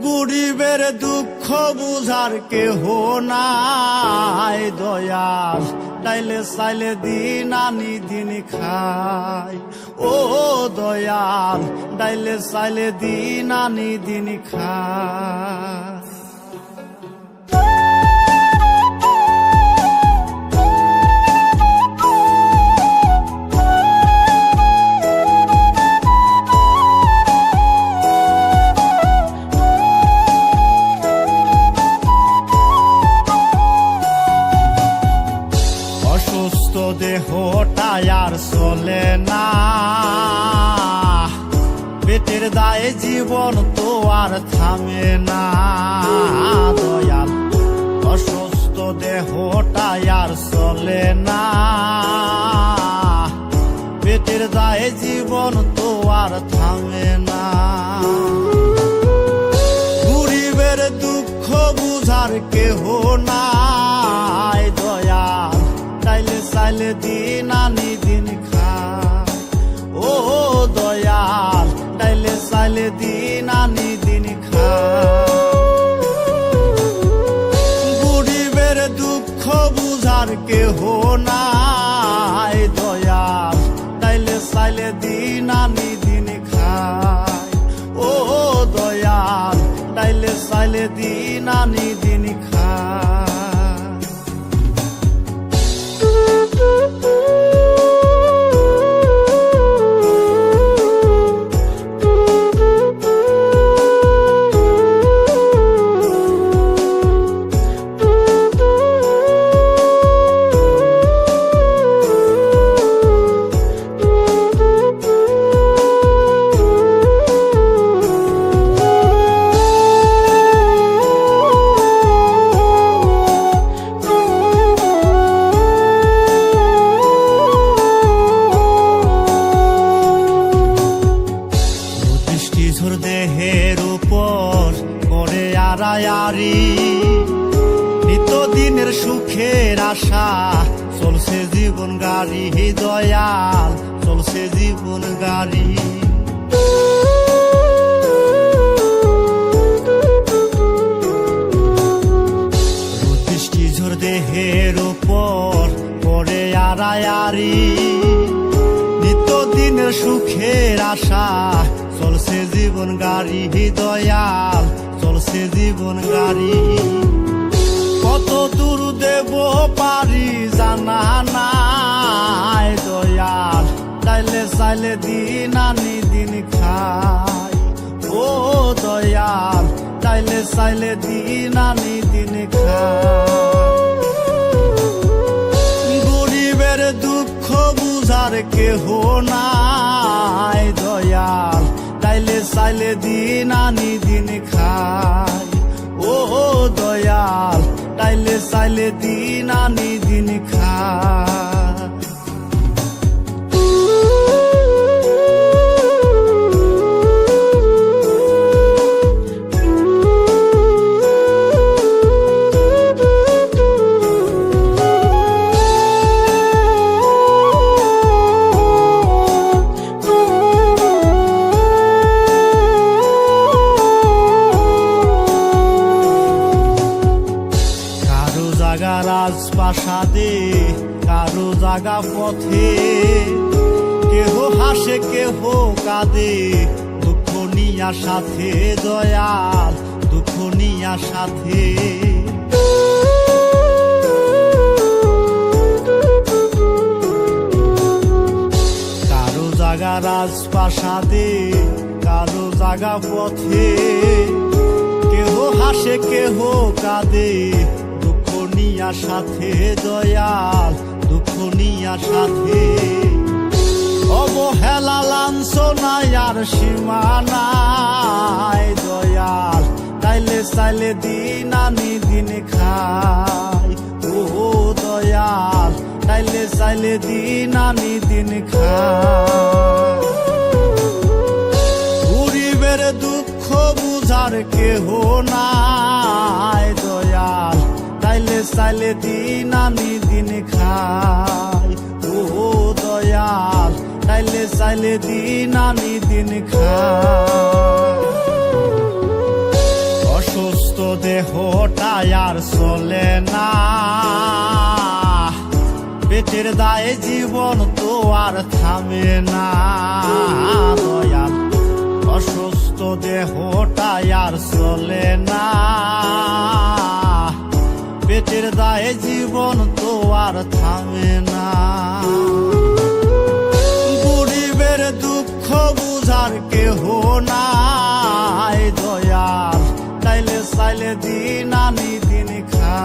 গরিবের দুঃখ বুঝার কেহ নাই দয়াল, তাইলে চাইলে দিন আনি দিন খাই। ও দয়াল, তাইলে চাইলে দিন আনি দিন খাই। অসুস্থ দেহটা আর চলে না, পেটের দায়ে জীবন তো আর থামে না দয়াল। অসুস্থ দেহটা আর চলে না, পেটের দায়ে জীবন তো আর থামে না। গরিবের দুঃখ বুঝার কেহ নাই দয়াল, তাইলে চাইলে দিন আনি দিন খাই। ও দয়াল, তাইলে চাইলে দিন আনি দিন খাই। গরিবের দুঃখ বুঝার কেহ নাই দয়াল, তাইলে চাইলে দিন আনি দিন খাই। ও দয়াল, তাইলে চাইলে দিন আনি দিন খাই। দেহের উপর করে আড়ায়ারি, নিত্যদিনের সুখের আশা চলছে জীবন গাড়ি দয়াল, চলছে জীবন গাড়ি। ঝড় দেহের উপর করে আড়ায়ারি, নিত্যদিনের সুখের আশা চলছে জীবন গাড়ি দয়াল, চলছে জীবন গাড়ি। কত দূর দেব পারি জানা নাই দয়াল, তাইলে চাইলে দিন আনি দিন খাই। ও দয়াল, তাইলে চাইলে দিন আনি দিন খাই। গরিবের দুঃখ বুঝার কেহ নাই দয়াল, তাইলে চাইলে দিন আনি দিন খাই। ও দয়াল, তাইলে চাইলে দিন আনি দিন খাই। রাজপ্রাসাদে কারো জাগা পথে, কেহ হাসে কেহ কাঁদে দুঃখ নিয়া সাথে দয়াল, দুঃখ নিয়া সাথে। কারো জাগা রাজপ্রাসাদে কারো জাগা পথে, কেহ হাসে কেহ কাঁদে নিয়া সাথে দয়াল, দুঃখ নিয়া সাথে। অবহেলা লাঞ্ছনায় আর সীমা নাই দয়াল, তাইলে চাইলে দিন আনি দিন খাই। ও দয়াল, তাইলে চাইলে দিন আনি দিন খাই। গরিবের দুঃখ বুঝার কেহ নাই দয়াল, তাইলে চাইলে দিন আনি দিন খাই। ও দয়াল, তাইলে চাইলে দিন আনি দিন খাই। অসুস্থ দেহটা আর চলে না, পেটের দায়ে জীবন তো আর থামে না দয়াল। অসুস্থ দেহটা আর চলে না, পেটের দায়ে জীবন তো আর থামে না। গরিবের দুঃখ বুঝার কেহ নাই দয়াল, চাইলে চাইলে দিন আনি দিন খা।